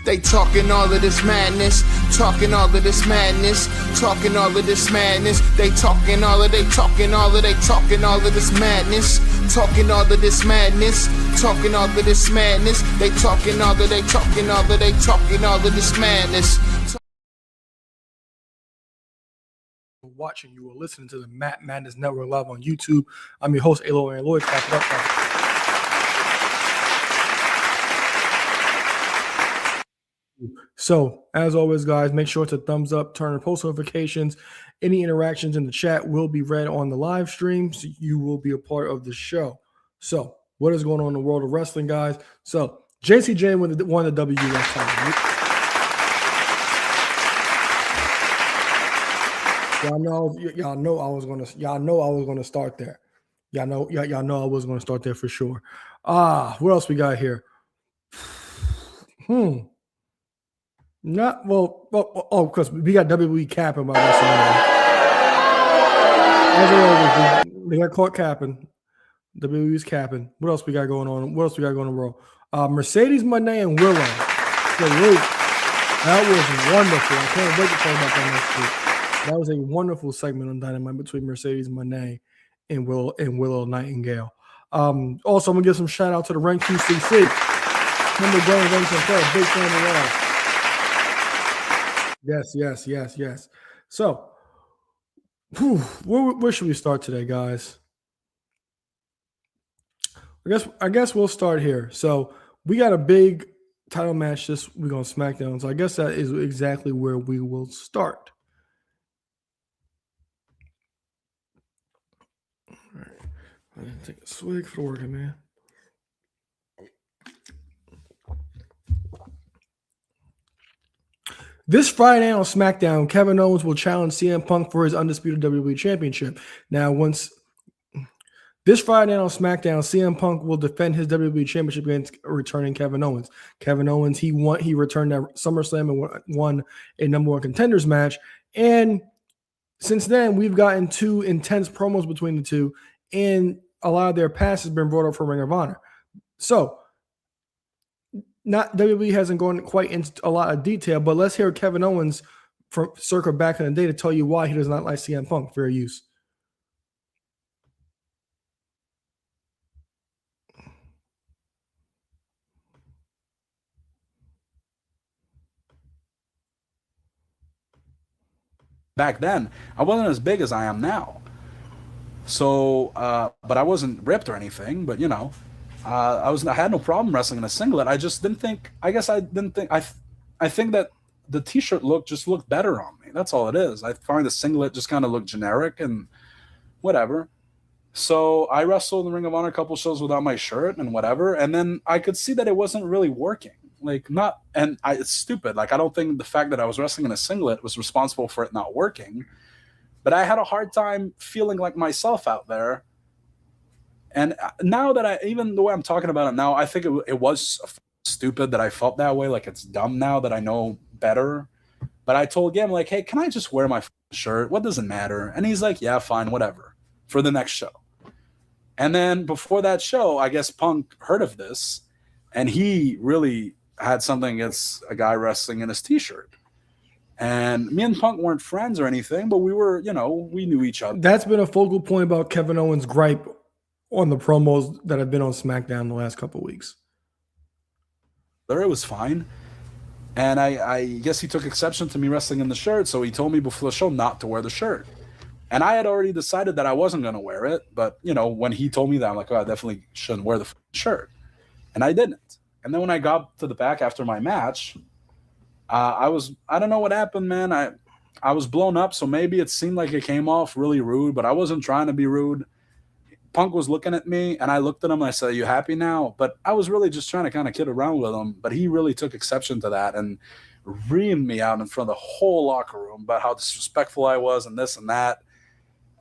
They talking all of this madness, talking all of this madness, talking all of this madness. They talking all of this madness, talking all of this madness, talking all of this madness. They talking all of this madness. Watching you or listening to the Matt Madness Network live on YouTube. I'm your host, Alo and Lloyd. Clap it up, guys. So, as always, guys, make sure to thumbs up, turn on post notifications. Any interactions in the chat will be read on the live stream, so you will be a part of the show. So, what is going on in the world of wrestling, guys? So, Jacy Jayne won the WS title. Y'all know I was gonna start there. Y'all know I was gonna start there for sure. What else we got here? Because we got WWE capping by WrestleMania. As always, they got caught capping. WWE's capping. What else we got going on? What else we got going on, bro? Mercedes Moné and Willow. That was wonderful. I can't wait to talk about that next week. That was a wonderful segment on Dynamite between Mercedes Moné and Willow Nightingale. Also, I'm gonna give some shout out to the Rank QCC. Remember Jones Rank Sinclair, big fan of all. Yes. So, where should we start today, guys? I guess we'll start here. So we got a big title match this week on SmackDown. So I guess that is exactly where we will start. All right. I'm gonna take a swig for working, man. This Friday on SmackDown, Kevin Owens will challenge CM Punk for his undisputed WWE Championship. Now, this Friday on SmackDown, CM Punk will defend his WWE Championship against returning Kevin Owens. Kevin Owens, he returned at SummerSlam and won a number one contenders match. And since then, we've gotten two intense promos between the two, and a lot of their past has been brought up for Ring of Honor. So, WWE hasn't gone quite into a lot of detail, but let's hear Kevin Owens from circa back in the day to tell you why he does not like CM Punk. Fair use. Back then, I wasn't as big as I am now. So, but I wasn't ripped or anything. But I had no problem wrestling in a singlet. I just didn't think. I think that the T-shirt looked better on me. That's all it is. I find the singlet just kind of looked generic and whatever. So I wrestled in the Ring of Honor a couple shows without my shirt and whatever, and then I could see that it wasn't really working. It's stupid. I don't think the fact that I was wrestling in a singlet was responsible for it not working, but I had a hard time feeling like myself out there. And now that even the way I'm talking about it now, I think it was stupid that I felt that way. It's dumb now that I know better. But I told him, hey, can I just wear my shirt? What does it matter? And he's like, yeah, fine, whatever, for the next show. And then before that show, I guess Punk heard of this, and he really had something against a guy wrestling in his T-shirt. And me and Punk weren't friends or anything, but we were, we knew each other. That's been a focal point about Kevin Owens' gripe on the promos that have been on SmackDown the last couple of weeks. It was fine. And I guess he took exception to me wrestling in the shirt, so he told me before the show not to wear the shirt. And I had already decided that I wasn't going to wear it, but, when he told me that, I'm like, I definitely shouldn't wear the shirt. And I didn't. And then when I got to the back after my match, I don't know what happened, man. I was blown up, so maybe it seemed like it came off really rude, but I wasn't trying to be rude. Punk was looking at me, and I looked at him, and I said, "Are you happy now?" But I was really just trying to kind of kid around with him, but he really took exception to that and reamed me out in front of the whole locker room about how disrespectful I was and this and that.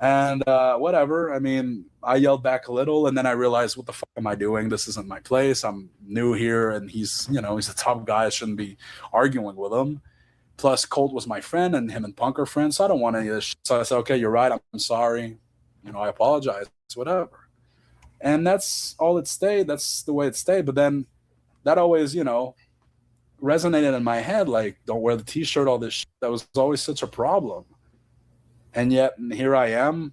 And whatever. I mean, I yelled back a little, and then I realized, what the fuck am I doing? This isn't my place. I'm new here, and he's a top guy. I shouldn't be arguing with him. Plus, Colt was my friend, and him and Punk are friends, so I don't want any of this shit. So I said, okay, you're right. I'm sorry. I apologize. Whatever. And that's all it stayed. That's the way it stayed. But then that always, resonated in my head, like, don't wear the t-shirt, all this shit. That was always such a problem. And yet here I am.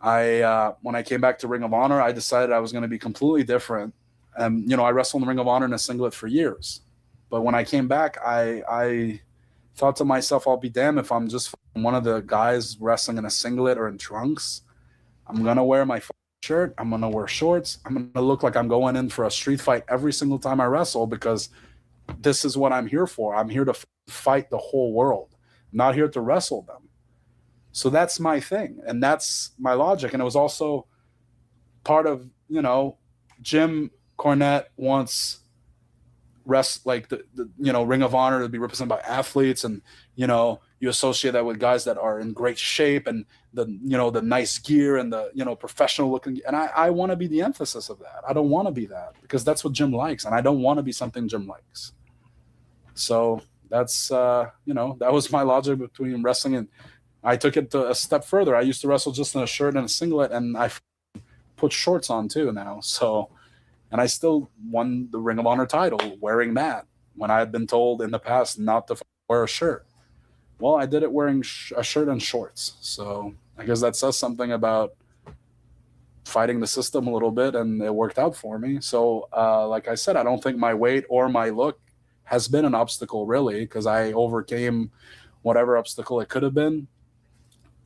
When I came back to Ring of Honor, I decided I was going to be completely different. And, I wrestled in the Ring of Honor in a singlet for years. But when I came back, I thought to myself, I'll be damned if I'm just one of the guys wrestling in a singlet or in trunks. I'm going to wear my shirt. I'm going to wear shorts. I'm going to look like I'm going in for a street fight every single time I wrestle, because this is what I'm here for. I'm here to fight the whole world, not here to wrestle them. So that's my thing, and that's my logic. And it was also part of, Jim Cornette wants like the Ring of Honor to be represented by athletes, and you associate that with guys that are in great shape and the nice gear and the professional looking. And I want to be the emphasis of that. I don't want to be that, because that's what Jim likes, and I don't want to be something Jim likes. So that's that was my logic between wrestling, and I took it to a step further. I used to wrestle just in a shirt and a singlet, and I put shorts on too now. So, and I still won the Ring of Honor title wearing that, when I had been told in the past not to wear a shirt. Well, I did it wearing a shirt and shorts. So I guess that says something about fighting the system a little bit, and it worked out for me. So like I said, I don't think my weight or my look has been an obstacle, really, because I overcame whatever obstacle it could have been.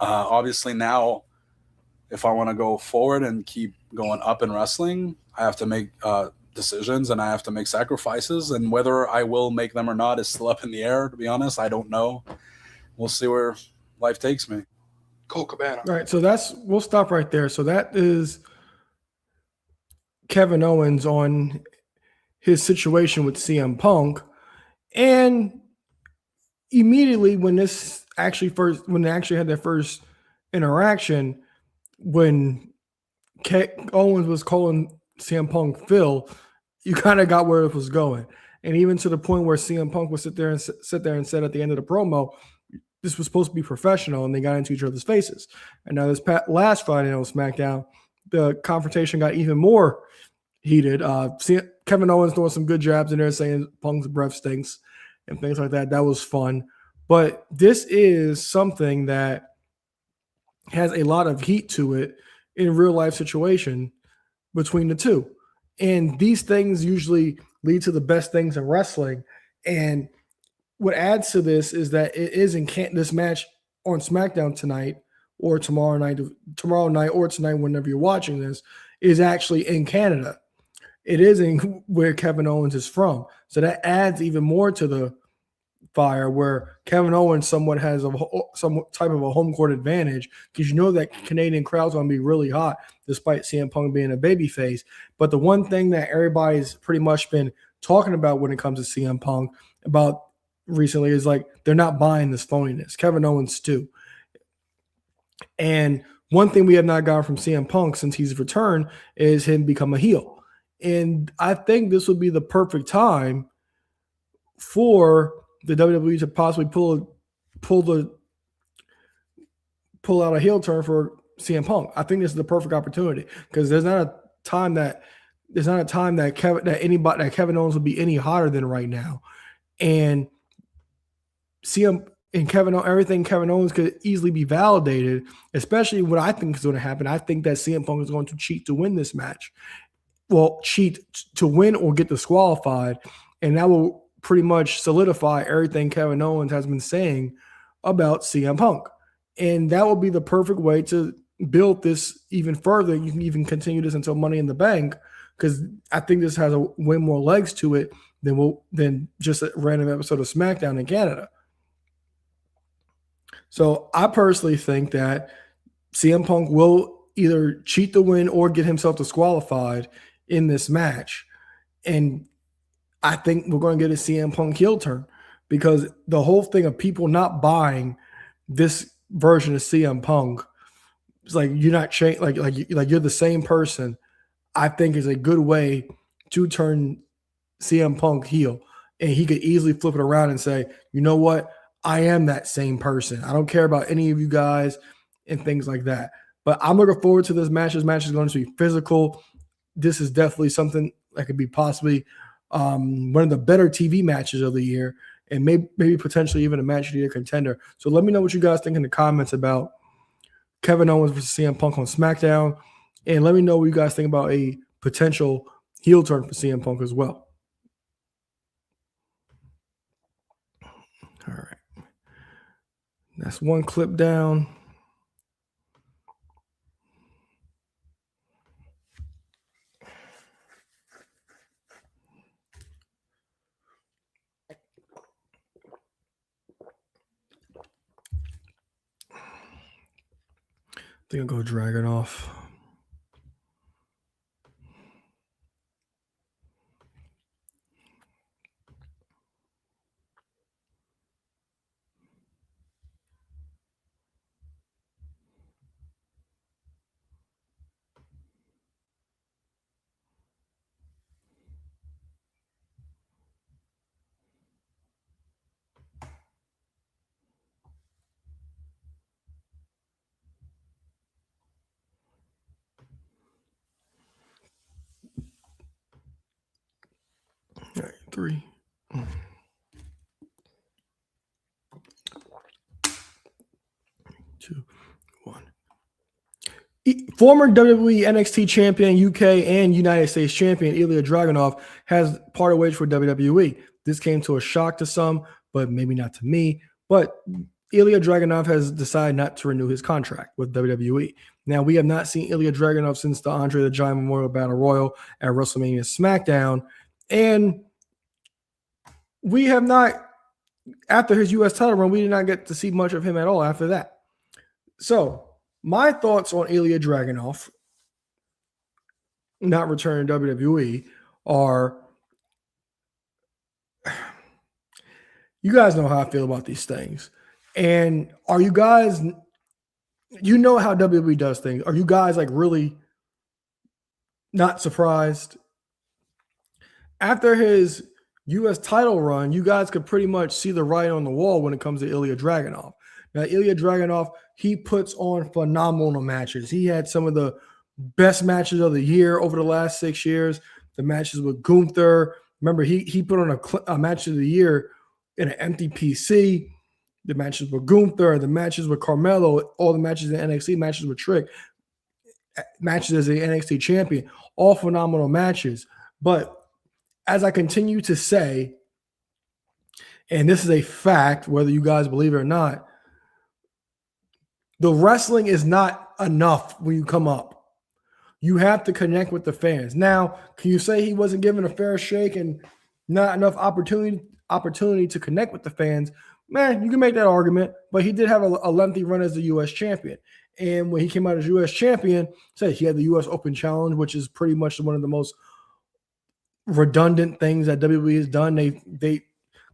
Obviously now, if I want to go forward and keep going up in wrestling, I have to make decisions, and I have to make sacrifices, and whether I will make them or not is still up in the air, to be honest. I don't know. We'll see where life takes me. Cole Cabana. All right, so we'll stop right there. So that is Kevin Owens on his situation with CM Punk. And immediately when they actually had their first interaction, when Owens was calling CM Punk Phil, you kind of got where it was going. And even to the point where CM Punk would sit there and said at the end of the promo, this was supposed to be professional, and they got into each other's faces. And now this last Friday on SmackDown, the confrontation got even more heated. Kevin Owens throwing some good jabs in there, saying Punk's breath stinks and things like that. That was fun. But this is something that has a lot of heat to it in a real life situation between the two. And these things usually lead to the best things in wrestling. And what adds to this is that it is this match on SmackDown tonight or tomorrow night or tonight, whenever you're watching this, is actually in Canada. It is in where Kevin Owens is from. So that adds even more to the fire, where Kevin Owens somewhat has some type of a home court advantage, because that Canadian crowd's going to be really hot despite CM Punk being a babyface. But the one thing that everybody's pretty much been talking about when it comes to CM Punk about recently is like, they're not buying this phoniness. Kevin Owens too. And one thing we have not gotten from CM Punk since he's returned is him become a heel. And I think this would be the perfect time for the WWE to possibly pull out a heel turn for CM Punk. I think this is the perfect opportunity, because there's not a time that Kevin Owens would be any hotter than right now. And everything Kevin Owens could easily be validated, especially what I think is going to happen. I think that CM Punk is going to cheat to win this match. Well, cheat to win or get disqualified, and that will pretty much solidify everything Kevin Owens has been saying about CM Punk. And that will be the perfect way to build this even further. You can even continue this until Money in the Bank, because I think this has way more legs to it than just a random episode of SmackDown in Canada. So I personally think that CM Punk will either cheat to win or get himself disqualified in this match. And I think we're going to get a CM Punk heel turn, because the whole thing of people not buying this version of CM Punk, it's like you're not like you're the same person, I think is a good way to turn CM Punk heel. And he could easily flip it around and say, you know what? I am that same person. I don't care about any of you guys and things like that. But I'm looking forward to this match. This match is going to be physical. This is definitely something that could be possibly one of the better TV matches of the year, and maybe potentially even a match of the year contender. So let me know what you guys think in the comments about Kevin Owens versus CM Punk on SmackDown, and let me know what you guys think about a potential heel turn for CM Punk as well. All right. That's one clip down. I think I'll go Dragon off. All right, 3. 2, 1. Former WWE NXT champion, UK and United States champion Ilya Dragunov has parted ways for WWE. This came to a shock to some, but maybe not to me. But Ilya Dragunov has decided not to renew his contract with WWE. Now, we have not seen Ilya Dragunov since the Andre the Giant Memorial Battle Royal at WrestleMania SmackDown. And we have not, after his U.S. title run, we did not get to see much of him at all after that. So, my thoughts on Ilya Dragunov not returning to WWE are, you guys know how I feel about these things. And are you guys, you know how WWE does things. Are you guys like really not surprised? After his U.S. title run, you guys could pretty much see the writing on the wall when it comes to Ilya Dragunov. Now, Ilya Dragunov, he puts on phenomenal matches. He had some of the best matches of the year over the last 6 years. The matches with Gunther. Remember, he put on a match of the year in an empty PC. The matches with Gunther, the matches with Carmelo, all the matches in NXT, matches with Trick, matches as the NXT champion, all phenomenal matches. But as I continue to say, and this is a fact, whether you guys believe it or not, the wrestling is not enough when you come up. You have to connect with the fans. Now, can you say he wasn't given a fair shake and not enough opportunity to connect with the fans? Man, you can make that argument, but he did have a lengthy run as the U.S. champion. And when he came out as U.S. champion, say he had the U.S. Open Challenge, which is pretty much one of the most redundant things that WWE has done. It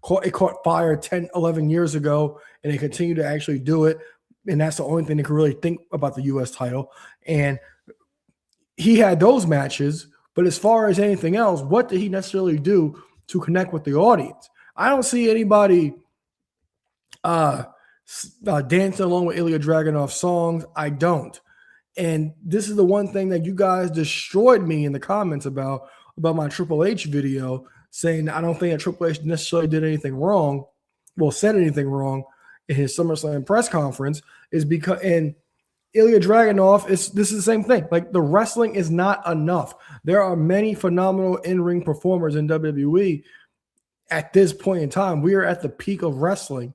caught fire 10, 11 years ago, and they continue to actually do it. And that's the only thing they can really think about the U.S. title. And he had those matches, but as far as anything else, what did he necessarily do to connect with the audience? I don't see anybody dancing along with Ilya Dragunov's songs. I don't. And this is the one thing that you guys destroyed me in the comments about my Triple H video, saying I don't think that Triple H necessarily did anything wrong, said anything wrong in his SummerSlam press conference, is because, and Ilya Dragunov, this is the same thing. Like, the wrestling is not enough. There are many phenomenal in-ring performers in WWE at this point in time. We are at the peak of wrestling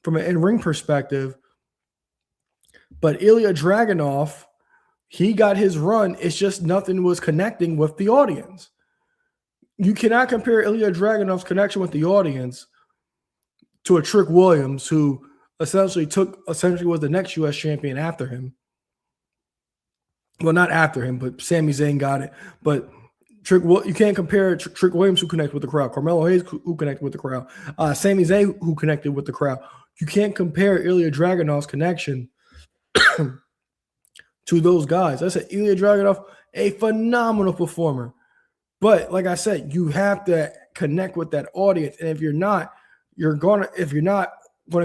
from an in-ring perspective. But Ilya Dragunov, he got his run. It's just nothing was connecting with the audience. You cannot compare Ilya Dragunov's connection with the audience to a Trick Williams, who essentially was the next U.S. champion after him. Well, not after him, but Sami Zayn got it. But you can't compare Trick Williams, who connected with the crowd, Carmelo Hayes, who connected with the crowd, Sami Zayn, who connected with the crowd. You can't compare Ilya Dragunov's connection to those guys. I said Ilya Dragunov, a phenomenal performer. But like I said, you have to connect with that audience. And if you're not going to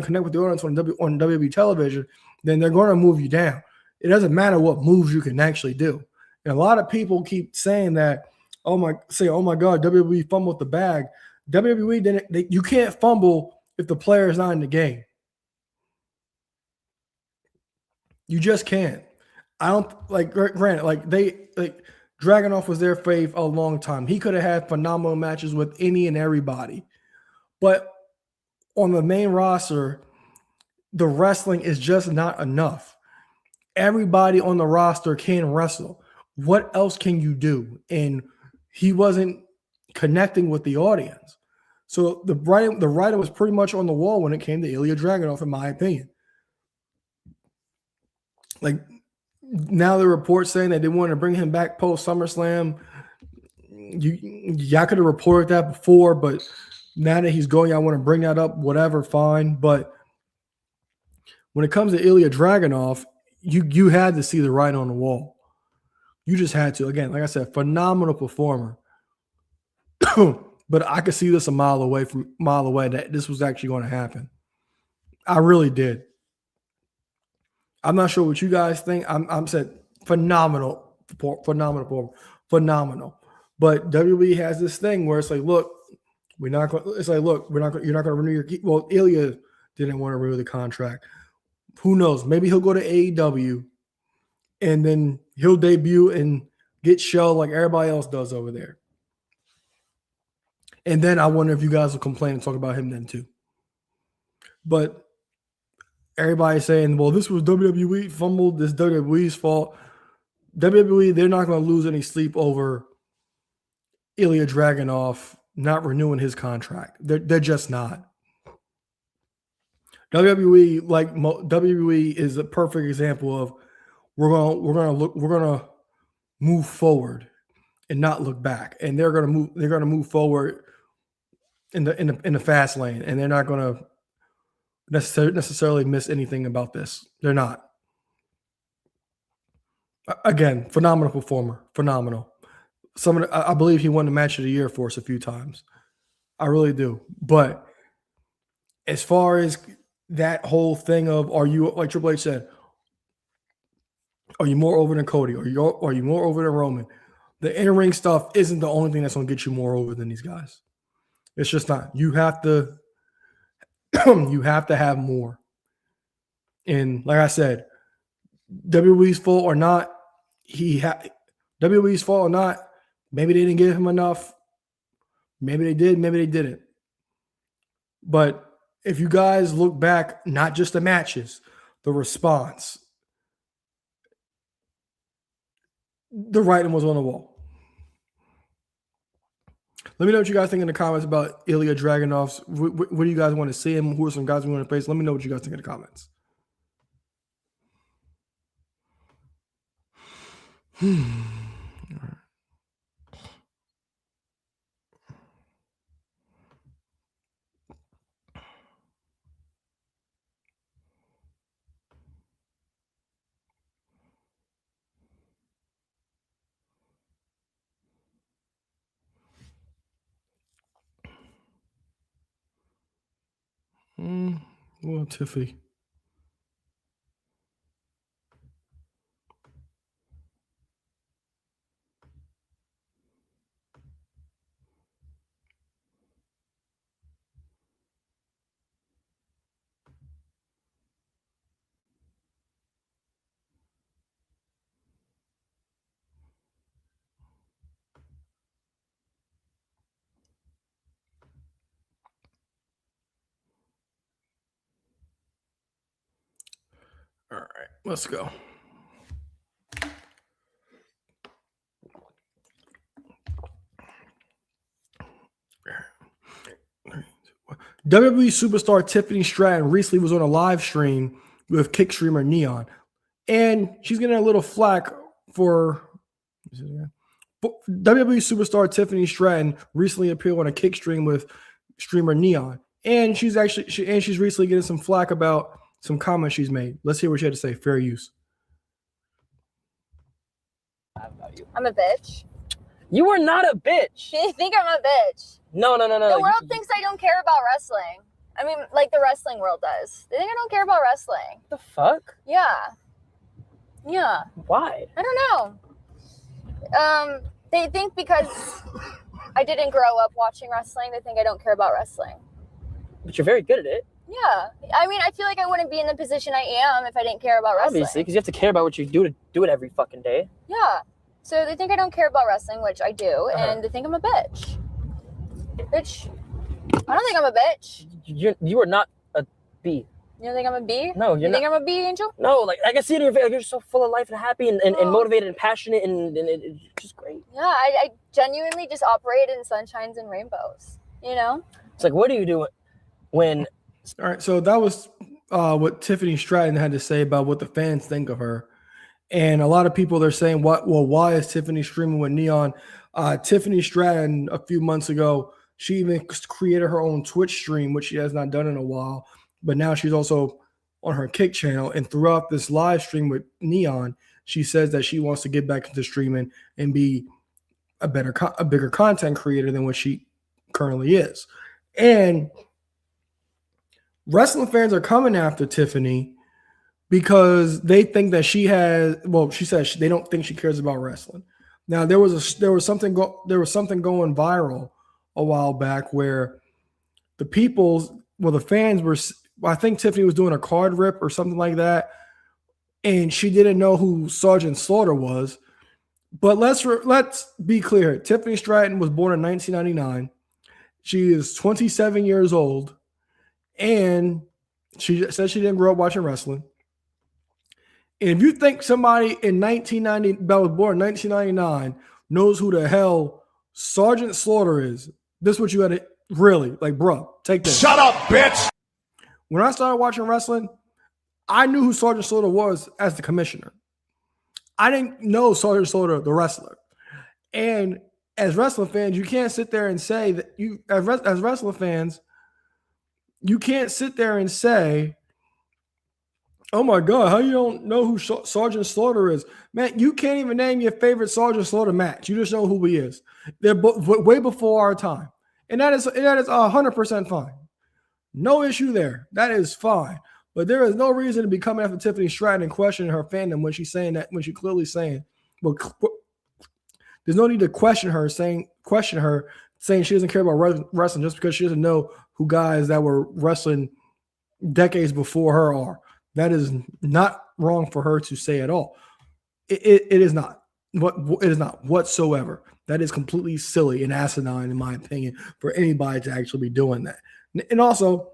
connect with the audience on WWE television, then they're going to move you down. It doesn't matter what moves you can actually do. And a lot of people keep saying that, oh my God, WWE fumbled the bag. WWE didn't. You can't fumble if the player is not in the game. You just can't. I don't like. Granted, Dragunov was their fave a long time. He could have had phenomenal matches with any and everybody, but on the main roster, the wrestling is just not enough. Everybody on the roster can wrestle. What else can you do? And he wasn't connecting with the audience. So the writing was pretty much on the wall when it came to Ilya Dragunov, in my opinion. Like, now the reports saying that they want to bring him back post SummerSlam. Y'all could have reported that before, but now that he's going, I want to bring that up. Whatever, fine. But when it comes to Ilya Dragunov, you had to see the writing on the wall. You just had to. Again, like I said, phenomenal performer. But I could see this a mile away that this was actually going to happen. I really did. I'm not sure what you guys think. I'm said phenomenal. But WWE has this thing where it's like, look, you're not going to renew your. Well, Ilya didn't want to renew the contract. Who knows? Maybe he'll go to AEW, and then he'll debut and get show like everybody else does over there. And then I wonder if you guys will complain and talk about him then too. But everybody's saying, well, this was WWE fumbled. This WWE's fault. WWE, they're not going to lose any sleep over Ilya Dragunov not renewing his contract. They're just not. WWE is a perfect example of we're gonna move forward and not look back, and they're gonna move forward in the fast lane, and they're not gonna necessarily miss anything about this. They're not. Again, phenomenal performer, phenomenal. I believe he won the match of the year for us a few times. I really do. But as far as that whole thing of, are you, like Triple H said, are you more over than Cody? Are you more over than Roman? The in-ring stuff isn't the only thing that's going to get you more over than these guys. It's just not. You have to have more. And like I said, WWE's fault or not, WWE's fault or not, maybe they didn't give him enough. Maybe they did, maybe they didn't. But if you guys look back, not just the matches, the response, the writing was on the wall. Let me know what you guys think in the comments about Ilya Dragunov's. What do you guys want to see him? Who are some guys we want to face? Let me know what you guys think in the comments. Well, Tiffany. All right, let's go. WWE superstar Tiffany Stratton recently was on a live stream with kick streamer Neon, and she's getting a little flack for WWE superstar Tiffany Stratton recently appeared on a kick stream with streamer Neon, and she's recently getting some flack about some comments she's made. Let's hear what she had to say. Fair use. I'm a bitch. You are not a bitch. They think I'm a bitch. No. The world thinks I don't care about wrestling. I mean, like the wrestling world does. They think I don't care about wrestling. The fuck? Yeah. Why? I don't know. They think because I didn't grow up watching wrestling, they think I don't care about wrestling. But you're very good at it. Yeah. I mean, I feel like I wouldn't be in the position I am if I didn't care about wrestling. Obviously, because you have to care about what you do to do it every fucking day. Yeah. So they think I don't care about wrestling, which I do, and they think I'm a bitch. Bitch. I don't think I'm a bitch. You are not a B. You don't think I'm a B? No, you're You think I'm a B, Angel? No, like I can see it in your face. Like, you're so full of life and happy and motivated and passionate and it's just great. Yeah, I genuinely just operate in sunshines and rainbows. You know? It's like, what do you do when... All right, so that was what Tiffany Stratton had to say about what the fans think of her. And a lot of people, they're saying, why is Tiffany streaming with Neon? Tiffany Stratton, a few months ago, she even created her own Twitch stream, which she has not done in a while. But now she's also on her Kick channel. And throughout this live stream with Neon, she says that she wants to get back into streaming and be a bigger content creator than what she currently is. And wrestling fans are coming after Tiffany because they think that she says they don't think she cares about wrestling. Now there was something going viral a while back where the fans were, I think Tiffany was doing a card rip or something like that, and she didn't know who Sergeant Slaughter was. But let's be clear. Tiffany Stratton was born in 1999. She is 27 years old, and she said she didn't grow up watching wrestling. And if you think somebody that was born in 1999 knows who the hell Sergeant Slaughter is, this is what you got to really, like, bro, take this. Shut up, bitch! When I started watching wrestling, I knew who Sergeant Slaughter was as the commissioner. I didn't know Sergeant Slaughter, the wrestler. And as wrestling fans, you can't sit there and say that as wrestling fans, you can't sit there and say, oh my God, how you don't know who Sergeant Slaughter is? Man, you can't even name your favorite Sergeant Slaughter match. You just know who he is. They're way before our time. And that is 100% fine. No issue there. That is fine. But there is no reason to be coming after Tiffany Stratton and questioning her fandom when she's saying that, when she's clearly saying, well, there's no need to question her saying she doesn't care about wrestling just because she doesn't know who guys that were wrestling decades before her are. That is not wrong for her to say at all. It is not. It is not whatsoever. That is completely silly and asinine, in my opinion, for anybody to actually be doing that. And also,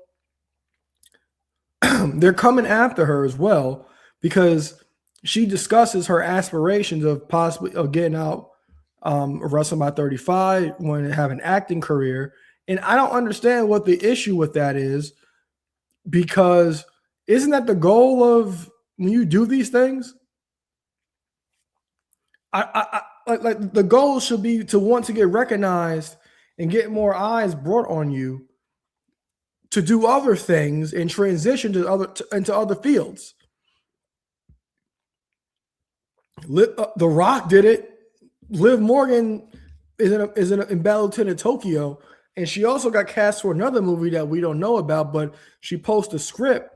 they're coming after her as well because she discusses her aspirations of getting out of wrestling by 35, wanting to have an acting career. And I don't understand what the issue with that is, because isn't that the goal of when you do these things? Like the goal should be to want to get recognized and get more eyes brought on you to do other things and transition into other fields. The Rock did it. Liv Morgan is in Battle Lieutenant Tokyo, and she also got cast for another movie that we don't know about, but she posted a script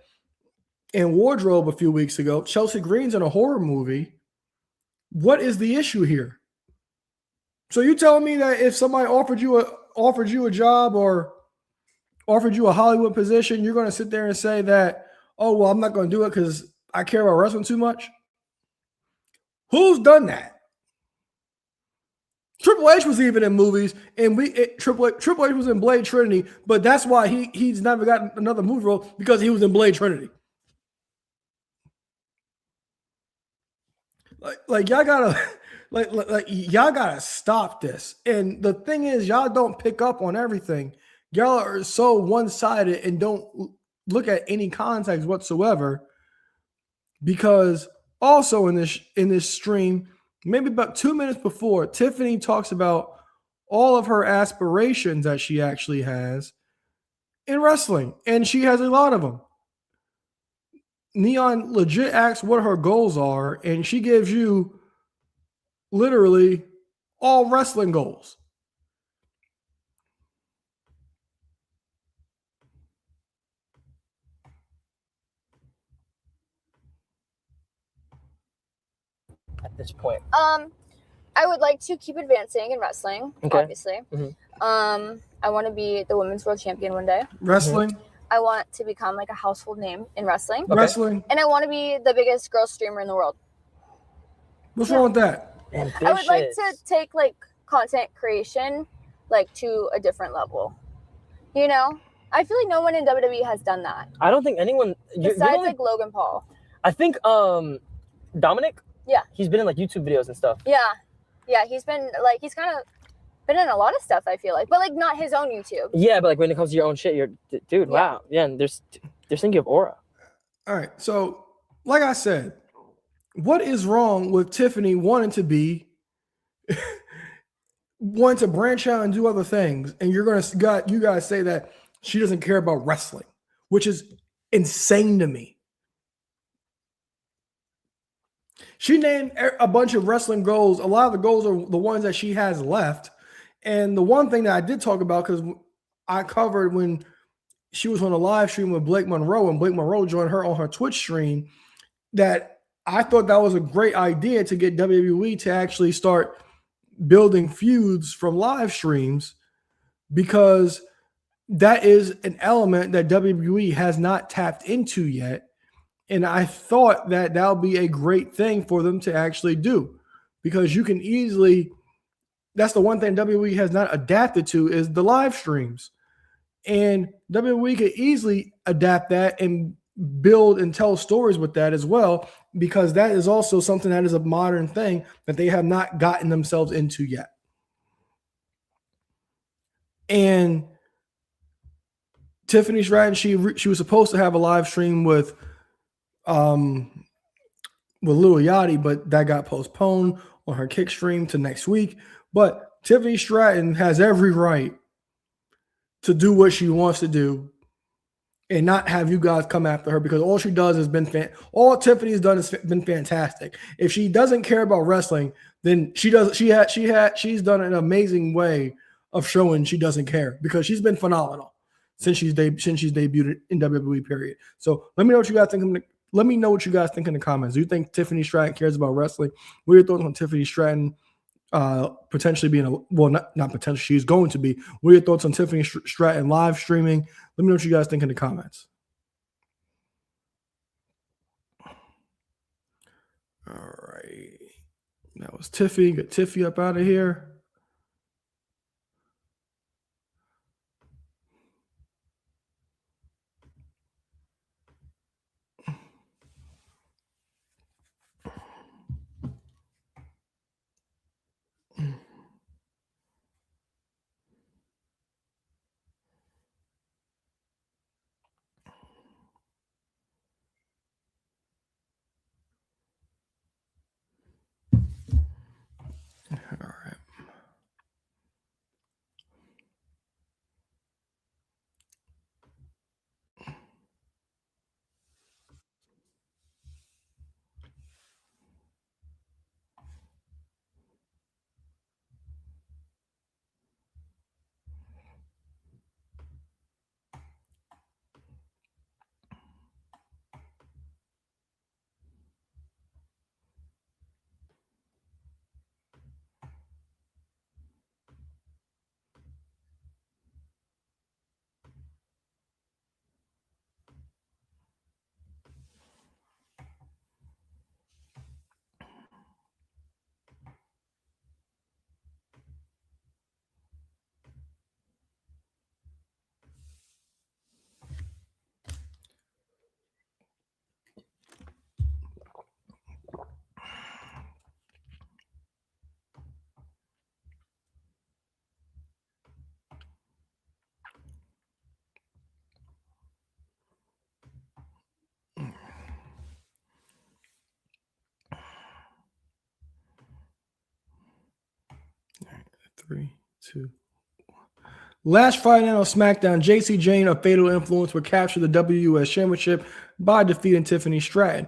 in Wardrobe a few weeks ago. Chelsea Green's in a horror movie. What is the issue here? So you telling me that if somebody offered you a job or offered you a Hollywood position, you're going to sit there and say that, oh, well, I'm not going to do it because I care about wrestling too much? Who's done that? Triple H was even in movies, and Triple H was in Blade Trinity, but that's why he's never gotten another movie role, because he was in Blade Trinity. Like y'all gotta y'all gotta stop this. And the thing is, y'all don't pick up on everything. Y'all are so one-sided and don't look at any context whatsoever. Because also in this stream, maybe about 2 minutes before, Tiffany talks about all of her aspirations that she actually has in wrestling, and she has a lot of them. Neon legit asks what her goals are, and she gives you literally all wrestling goals. At this point, I I would like to keep advancing in wrestling, Okay. obviously. Mm-hmm. I want to be the women's world champion one day. Wrestling, I want to become like a household name in wrestling. Okay. wrestling. And I want to be the biggest girl streamer in the world. What's wrong with that? Ambitious. I would like to take like content creation like to a different level. You know? I feel like no one in WWE has done that. I don't think anyone Besides like Logan Paul. I think Dominic. Yeah. He's been in like YouTube videos and stuff. Yeah, he's been like he's kind of been in a lot of stuff, I feel like, but like not his own YouTube. Yeah, but like when it comes to your own shit, you're dude. Yeah. Wow. Yeah, and they're saying you have aura. All right. So, like I said, what is wrong with Tiffany wanting to branch out and do other things, and you guys say that she doesn't care about wrestling, which is insane to me. She named a bunch of wrestling goals. A lot of the goals are the ones that she has left. And the one thing that I did talk about, because I covered when she was on a live stream with Blake Monroe, and Blake Monroe joined her on her Twitch stream, that I thought that was a great idea to get WWE to actually start building feuds from live streams, because that is an element that WWE has not tapped into yet. And I thought that that would be a great thing for them to actually do, because you can easily, that's the one thing WWE has not adapted to, is the live streams. And WWE could easily adapt that and build and tell stories with that as well, because that is also something that is a modern thing that they have not gotten themselves into yet. And Tiffany Stratton, she was supposed to have a live stream with Lil Yachty, but that got postponed on her kick stream to next week. But Tiffany Stratton has every right to do what she wants to do and not have you guys come after her, because all she does has been all Tiffany's done has been fantastic. If she doesn't care about wrestling, then she's done an amazing way of showing she doesn't care, because she's been phenomenal since she's debuted in WWE, period. So let me know what you guys think. Let me know what you guys think in the comments. Do you think Tiffany Stratton cares about wrestling? What are your thoughts on Tiffany Stratton potentially being not potentially, she's going to be. What are your thoughts on Tiffany Stratton live streaming? Let me know what you guys think in the comments. All right. That was Tiffy. Get Tiffy up out of here. All right. Three, two. Last Friday night on SmackDown, Jacy, Jayne of Fatal Influence would capture the WUS Championship by defeating Tiffany Stratton,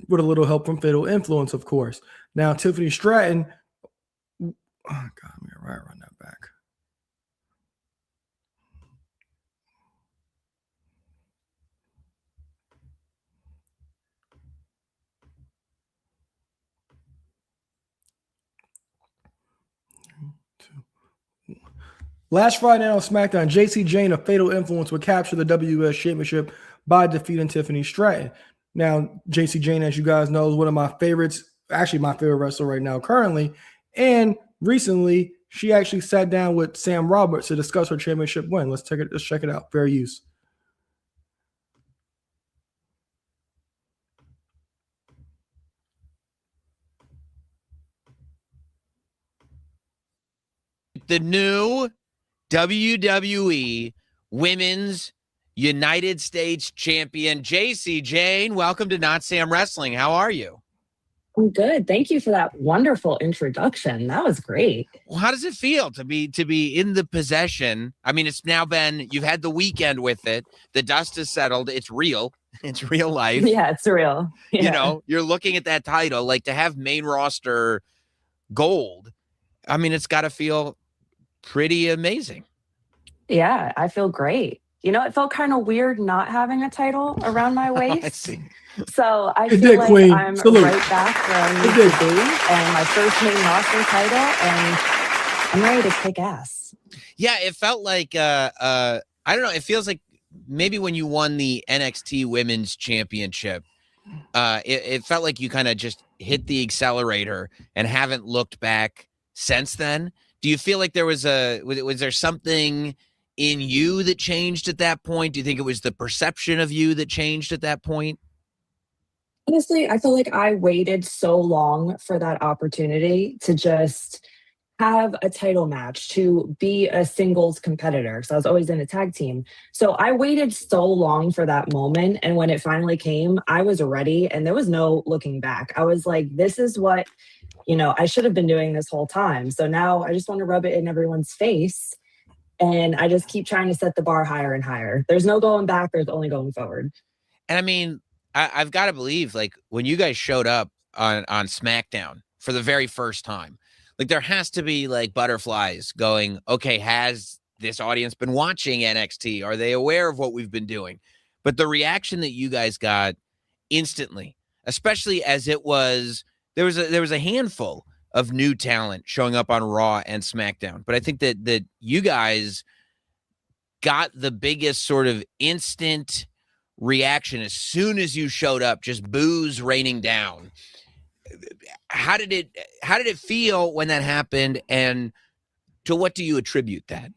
with a little help from Fatal Influence, of course. Now, Tiffany Stratton, oh God, I'm gonna run that back. Last Friday night on SmackDown, Jacy, Jayne, a fatal influence, would capture the WS Championship by defeating Tiffany Stratton. Now, Jacy, Jayne, as you guys know, is one of my favorites, actually my favorite wrestler right now currently. And recently, she actually sat down with Sam Roberts to discuss her championship win. Let's check it out. Fair use. The new WWE Women's United States Champion, Jacy. Jayne, welcome to Not Sam Wrestling. How are you? I'm good. Thank you for that wonderful introduction. That was great. Well, how does it feel to be in the possession? I mean, it's now been, you've had the weekend with it. The dust is settled. It's real. It's real life. Yeah, it's real. Yeah. You know, you're looking at that title, like to have main roster gold. I mean, it's got to feel pretty amazing. Yeah, I feel great. You know, it felt kind of weird not having a title around my waist. I see. So I It feel did, like Queen. I'm Salute. right back where I need to be, and my first main roster title, and I'm ready to kick ass. Yeah, it felt like I don't know. It feels like maybe when you won the NXT Women's Championship, it felt like you kind of just hit the accelerator and haven't looked back since then. Do you feel like there was there something in you that changed at that point? Do you think it was the perception of you that changed at that point? Honestly, I feel like I waited so long for that opportunity to just have a title match, to be a singles competitor. So I was always in a tag team. So I waited so long for that moment. And when it finally came, I was ready and there was no looking back. I was like, this is what, you know, I should have been doing this whole time. So now I just want to rub it in everyone's face. And I just keep trying to set the bar higher and higher. There's no going back. There's only going forward. And I mean, I've got to believe, like, when you guys showed up on SmackDown for the very first time, like, there has to be like butterflies going, okay, has this audience been watching NXT? Are they aware of what we've been doing? But the reaction that you guys got instantly, especially as it was, there was a handful of new talent showing up on Raw and SmackDown. But I think that you guys got the biggest sort of instant reaction as soon as you showed up, just boos raining down. How did it feel when that happened, and to what do you attribute that?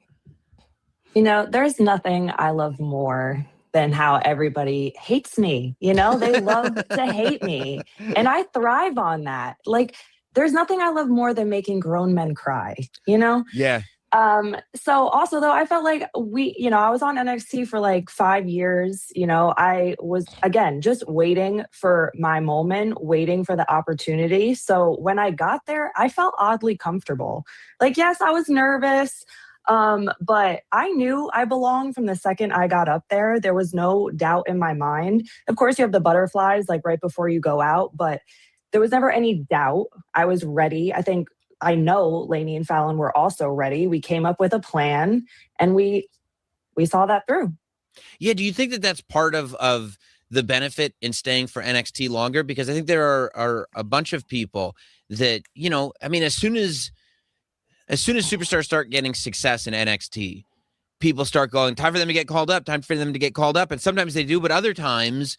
You know, there's nothing I love more than how everybody hates me. You know, they love to hate me, and I thrive on that. Like, there's nothing I love more than making grown men cry, you know? Yeah. So also though, I felt like I was on NXT for like 5 years. You know, I was, again, just waiting for my moment, waiting for the opportunity. So when I got there, I felt oddly comfortable. Like, yes, I was nervous, but I knew I belonged from the second I got up there. There was no doubt in my mind. Of course, you have the butterflies like right before you go out, but there was never any doubt. I was ready. I know Lainey and Fallon were also ready. We came up with a plan and we saw that through. Yeah. Do you think that that's part of the benefit in staying for NXT longer? Because I think there are a bunch of people that, you know, I mean, as soon as superstars start getting success in NXT, people start going, time for them to get called up, time for them to get called up. And sometimes they do, but other times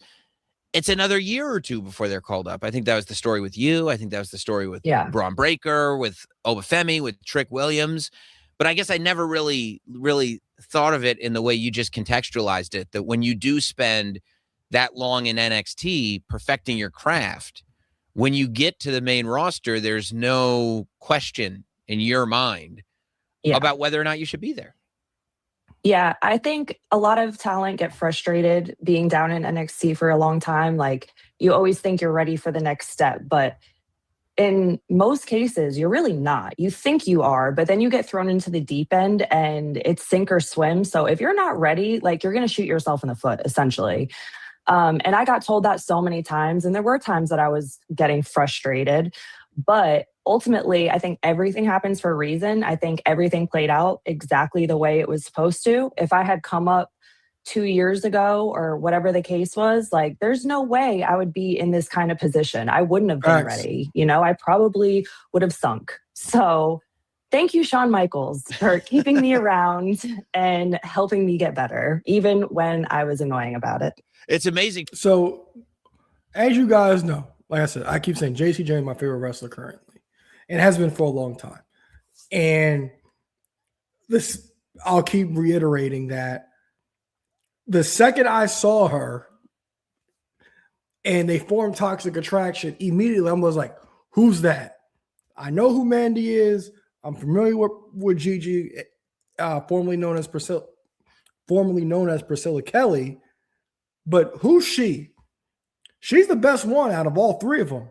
it's another year or two before they're called up. I think that was the story with you. I think that was the story with Braun Breaker, with Obafemi, with Trick Williams. But I guess I never really thought of it in the way you just contextualized it, that when you do spend that long in NXT perfecting your craft, when you get to the main roster, there's no question in your mind about whether or not you should be there. Yeah, I think a lot of talent get frustrated being down in NXT for a long time. Like, you always think you're ready for the next step, but in most cases, you're really not. You think you are, but then you get thrown into the deep end and it's sink or swim. So if you're not ready, like, you're going to shoot yourself in the foot, essentially. And I got told that so many times, and there were times that I was getting frustrated, but ultimately, I think everything happens for a reason. I think everything played out exactly the way it was supposed to. If I had come up 2 years ago or whatever the case was, like, there's no way I would be in this kind of position. I wouldn't have been ready. You know, I probably would have sunk. So Thank you, Shawn Michaels, for keeping me around and helping me get better, even when I was annoying about it. It's amazing. So, as you guys know, like I said, I keep saying Jacy Jayne, my favorite wrestler currently, and has been for a long time. And this, I'll keep reiterating that the second I saw her and they formed Toxic Attraction, immediately I was like, who's that? I know who Mandy is. I'm familiar with Gigi, formerly known as Priscilla Kelly. But who's she? She's the best one out of all three of them.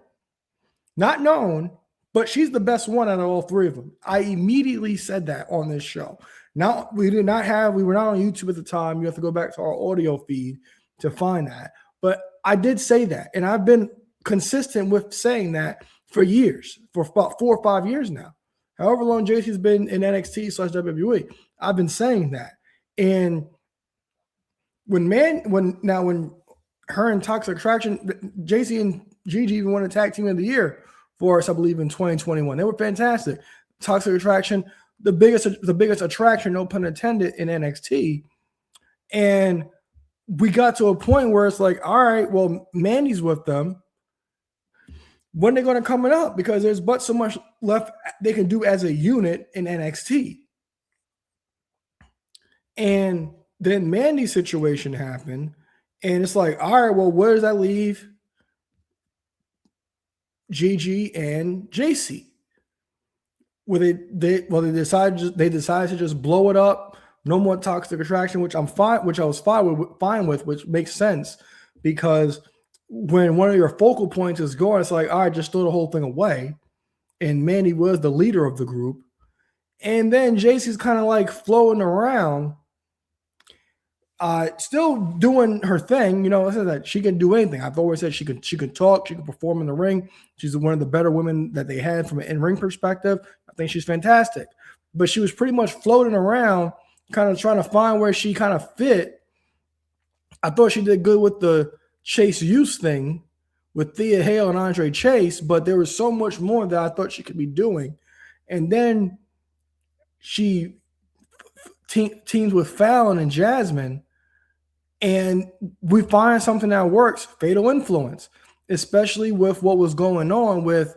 Not known, but she's the best one out of all three of them. I immediately said that on this show. Now, we were not on YouTube at the time. You have to go back to our audio feed to find that. But I did say that, and I've been consistent with saying that for years, for about 4 or 5 years now. However long Jacy's been in NXT/WWE, I've been saying that. And when her and Toxic Attraction, Jacy and Gigi even won a tag team of the year for us, I believe, in 2021. They were fantastic. Toxic Attraction, the biggest attraction, no pun intended, in NXT. And we got to a point where it's like, all right, well, Mandy's with them. When are they going to come up? Because there's but so much left they can do as a unit in NXT. And then Mandy's situation happened. And it's like, all right, well, where does that leave Gigi and Jacy? They decided to just blow it up. No more Toxic Attraction, which I was fine with, which makes sense because when one of your focal points is gone, it's like, all right, just throw the whole thing away. And Mandy was the leader of the group. And then Jacy's kind of like floating around, still doing her thing. You know, I said that she can do anything. I've always said she could talk, she could perform in the ring. She's one of the better women that they had from an in-ring perspective. I think she's fantastic. But she was pretty much floating around, kind of trying to find where she kind of fit. I thought she did good with the Chase Youth thing with Thea Hale and Andre Chase, but there was so much more that I thought she could be doing. And then she teams with Fallon and Jasmine, and we find something that works, Fatal Influence, especially with what was going on with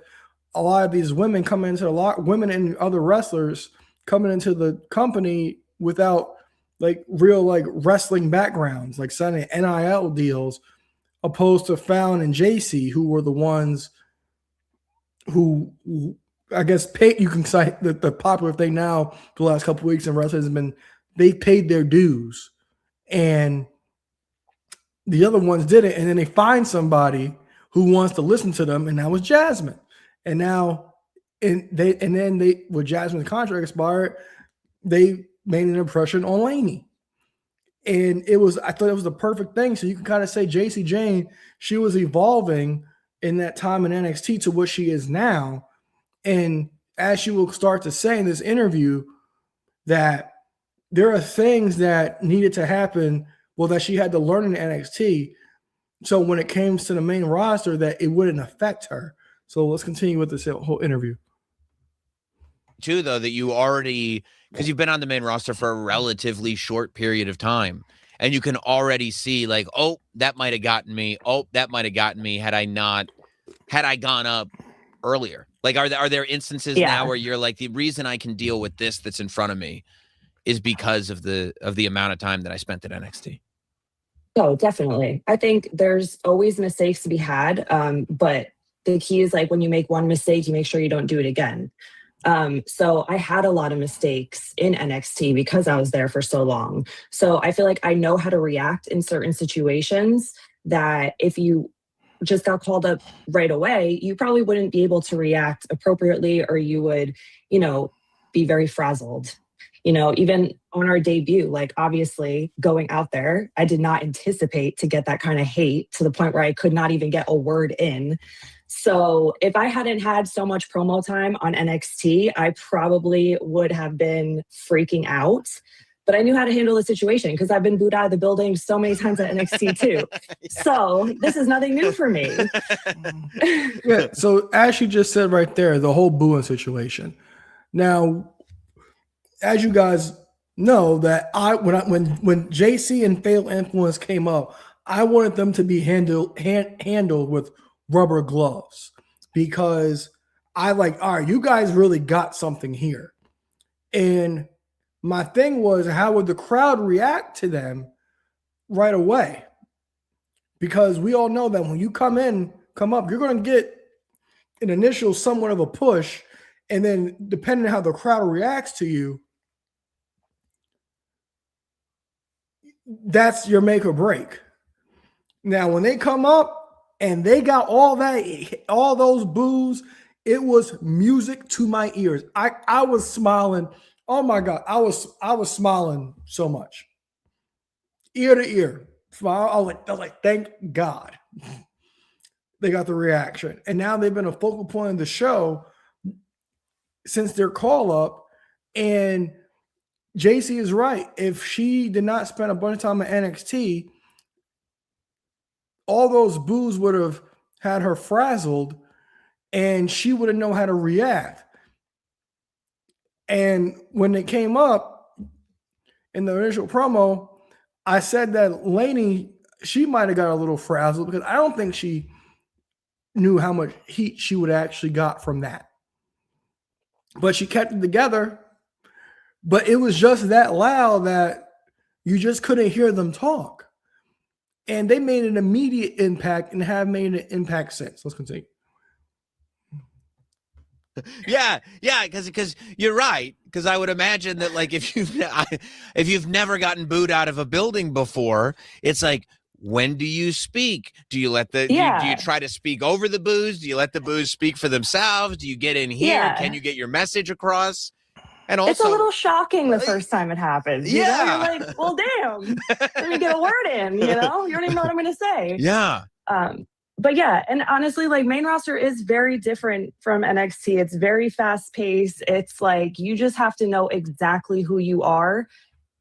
a lot of these women coming into women and other wrestlers coming into the company without like real like wrestling backgrounds, like signing NIL deals, opposed to Fallon and Jacy, who were the ones who I guess paid. You can cite the popular thing now the last couple of weeks in wrestling has been they paid their dues, and the other ones didn't. And then they find somebody who wants to listen to them, and that was Jasmine. And now, with Jasmine's contract expired, they made an impression on Laney. And I thought it was the perfect thing. So you can kind of say Jacy Jayne, she was evolving in that time in NXT to what she is now. And as she will start to say in this interview, that there are things that needed to happen, that she had to learn in NXT. So when it came to the main roster, that it wouldn't affect her. So let's continue with this whole interview. Too, though, that you already, because you've been on the main roster for a relatively short period of time, and you can already see like, oh, that might have gotten me. Oh, that might have gotten me had I gone up earlier. Like, are there instances now where you're like, the reason I can deal with this that's in front of me is because of the amount of time that I spent at NXT? Oh, definitely. I think there's always mistakes to be had, but the key is like when you make one mistake, you make sure you don't do it again. So I had a lot of mistakes in NXT because I was there for so long. So I feel like I know how to react in certain situations that if you just got called up right away, you probably wouldn't be able to react appropriately, or you would, be very frazzled. Even on our debut, like obviously going out there, I did not anticipate to get that kind of hate to the point where I could not even get a word in. So if I hadn't had so much promo time on NXT, I probably would have been freaking out. But I knew how to handle the situation because I've been booed out of the building so many times at NXT too. Yeah. So this is nothing new for me. Yeah. So as she just said right there, the whole booing situation. Now, as you guys know, that when Jacy and Fatal Influence came up, I wanted them to be handled with rubber gloves because I like, all right, you guys really got something here. And my thing was, how would the crowd react to them right away? Because we all know that when you come up, you're going to get an initial somewhat of a push. And then depending on how the crowd reacts to you, that's your make or break. Now, when they come up and they got all those boos, it was music to my ears. I was smiling. Oh my God. I was smiling so much. Ear to ear. I was like, thank God they got the reaction. And now they've been a focal point of the show since their call up. And Jacy is right. If she did not spend a bunch of time at NXT, all those boos would have had her frazzled and she wouldn't know how to react. And when it came up in the initial promo, I said that Lainey, she might have got a little frazzled because I don't think she knew how much heat she would actually got from that. But she kept it together. But it was just that loud that you just couldn't hear them talk. And they made an immediate impact and have made an impact since. Let's continue. Yeah, because you're right. Because I would imagine that, like, if you've never gotten booed out of a building before, it's like, when do you speak? Do you let do you try to speak over the boos? Do you let the boos speak for themselves? Do you get in here? Yeah. Can you get your message across? And also, it's a little shocking the first time it happens. You know? Yeah. You're like, well, damn, let me get a word in, you know? You don't even know what I'm going to say. Yeah. But yeah, and honestly, like, main roster is very different from NXT. It's very fast paced. It's like, you just have to know exactly who you are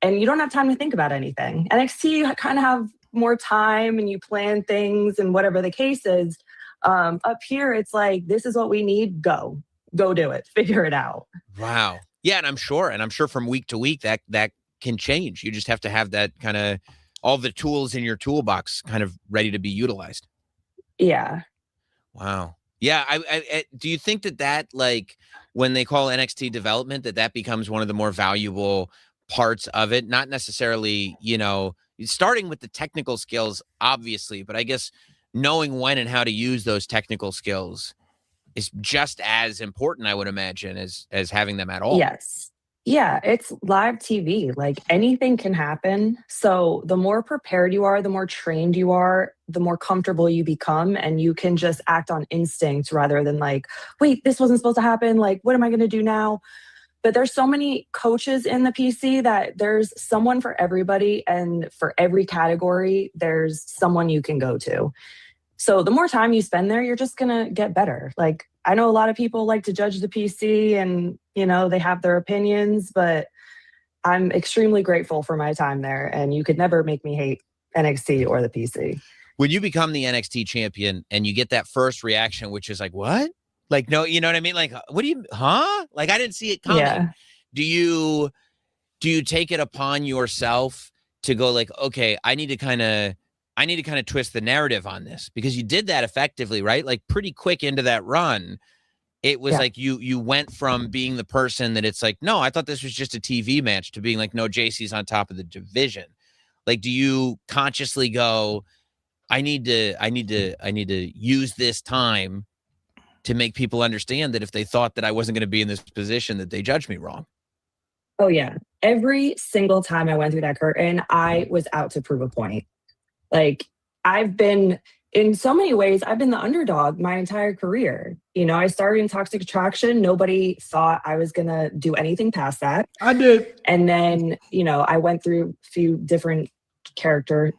and you don't have time to think about anything. NXT, you kind of have more time and you plan things and whatever the case is. Up here, it's like, this is what we need. Go do it. Figure it out. Wow. Yeah. And I'm sure from week to week that can change. You just have to have that kind of all the tools in your toolbox kind of ready to be utilized. Yeah. Wow. Yeah. I do you think that like when they call NXT development, that becomes one of the more valuable parts of it? Not necessarily, starting with the technical skills, obviously, but I guess knowing when and how to use those technical skills is just as important, I would imagine, as having them at all. Yes. Yeah, it's live TV. Like, anything can happen. So the more prepared you are, the more trained you are, the more comfortable you become, and you can just act on instinct rather than like, wait, this wasn't supposed to happen. Like, what am I going to do now? But there's so many coaches in the PC that there's someone for everybody, and for every category, there's someone you can go to. So the more time you spend there, you're just going to get better. Like, I know a lot of people like to judge the PC and, they have their opinions, but I'm extremely grateful for my time there. And you could never make me hate NXT or the PC. When you become the NXT champion and you get that first reaction, which is like, what? Like, no, you know what I mean? Like, what do you, huh? Like, I didn't see it coming. Yeah. Do you take it upon yourself to go like, okay, I need to kind of twist the narrative on this, because you did that effectively, right? Like, pretty quick into that run, it was like you went from being the person that it's like, no, I thought this was just a TV match, to being like, no, Jacy's on top of the division. Like, do you consciously go, I need to use this time to make people understand that if they thought that I wasn't going to be in this position, that they judged me wrong? Oh yeah. Every single time I went through that curtain, I was out to prove a point. Like, in so many ways, I've been the underdog my entire career. I started in Toxic Attraction. Nobody thought I was going to do anything past that. I did. And then, I went through a few different character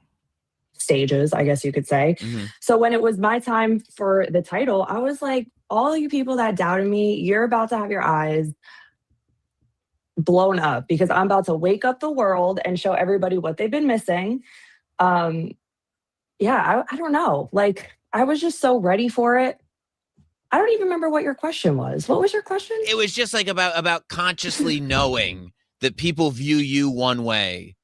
stages, I guess you could say. Mm-hmm. So when it was my time for the title, I was like, all you people that doubted me, you're about to have your eyes blown up, because I'm about to wake up the world and show everybody what they've been missing. I don't know. Like, I was just so ready for it. I don't even remember what your question was. What was your question? It was just like about consciously knowing that people view you one way,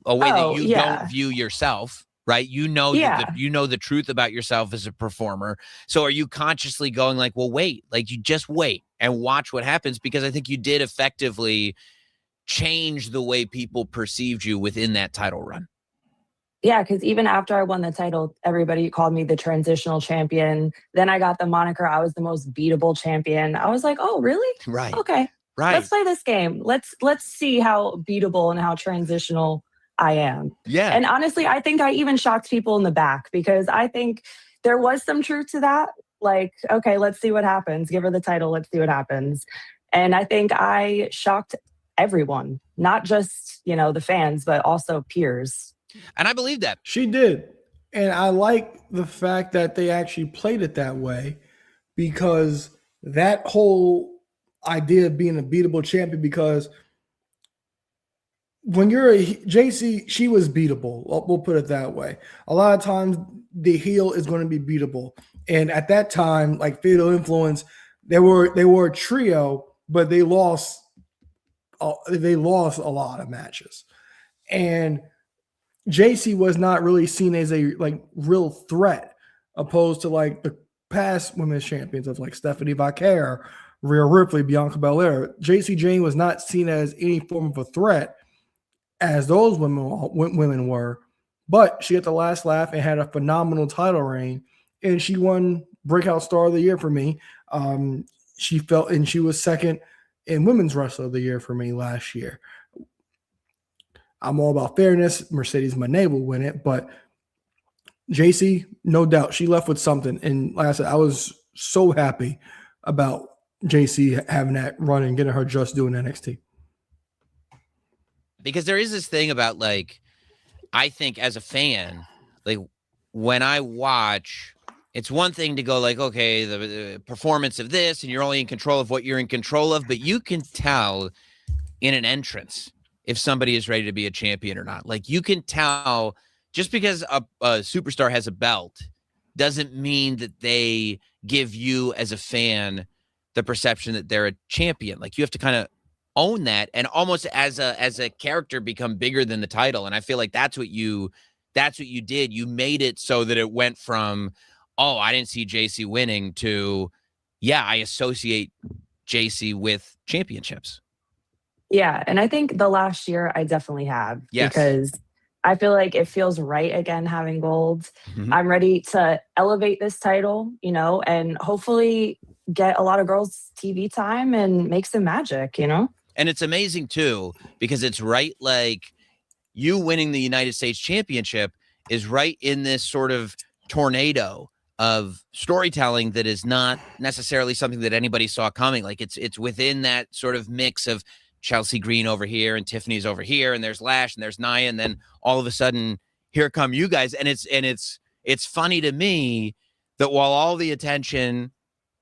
a way that you don't view yourself, right? You know that you know the truth about yourself as a performer. So are you consciously going like, well, wait, like you just wait and watch what happens? Because I think you did effectively change the way people perceived you within that title run. Yeah, because even after I won the title, everybody called me the transitional champion. Then I got the moniker, I was the most beatable champion. I was like, oh, really? Right. Okay. Right. Let's play this game. Let's see how beatable and how transitional I am. Yeah. And honestly, I think I even shocked people in the back because I think there was some truth to that. Like, okay, let's see what happens. Give her the title. Let's see what happens. And I think I shocked everyone, not just, the fans, but also peers. And I believe that. She did. And I like the fact that they actually played it that way, because that whole idea of being a beatable champion, because when you're a Jacy, she was beatable. We'll put it that way. A lot of times the heel is going to be beatable. And at that time, like Fatal Influence, they were a trio, but they lost a lot of matches. And Jacy was not really seen as a real threat, opposed to like the past women's champions of like Stephanie Vaquer, Rhea Ripley, Bianca Belair. Jayne was not seen as any form of a threat as those women were, but she got the last laugh and had a phenomenal title reign, and she won Breakout Star of the Year for me. She was second in Women's Wrestler of the Year for me last year. I'm all about fairness. Mercedes Moné will win it, but Jacy, no doubt, she left with something. And like I said, I was so happy about Jacy having that run and getting her just due in NXT. Because there is this thing about like, I think as a fan, like when I watch, it's one thing to go like, okay, the performance of this, and you're only in control of what you're in control of, but you can tell in an entrance if somebody is ready to be a champion or not. Like you can tell, just because a superstar has a belt doesn't mean that they give you as a fan the perception that they're a champion. Like you have to kind of own that and almost as a character become bigger than the title. And I feel like that's what you did. You made it so that it went from, oh, I didn't see Jacy winning to, yeah, I associate Jacy with championships. Yeah, and I think the last year I definitely have. Yes. Because I feel like it feels right again having gold. Mm-hmm. I'm ready to elevate this title, and hopefully get a lot of girls TV time and make some magic, And it's amazing too, because it's right, like you winning the United States Championship is right in this sort of tornado of storytelling that is not necessarily something that anybody saw coming. Like it's within that sort of mix of Chelsea Green over here and Tiffany's over here, and there's Lash and there's Nia, and then all of a sudden here come you guys. And it's funny to me that while all the attention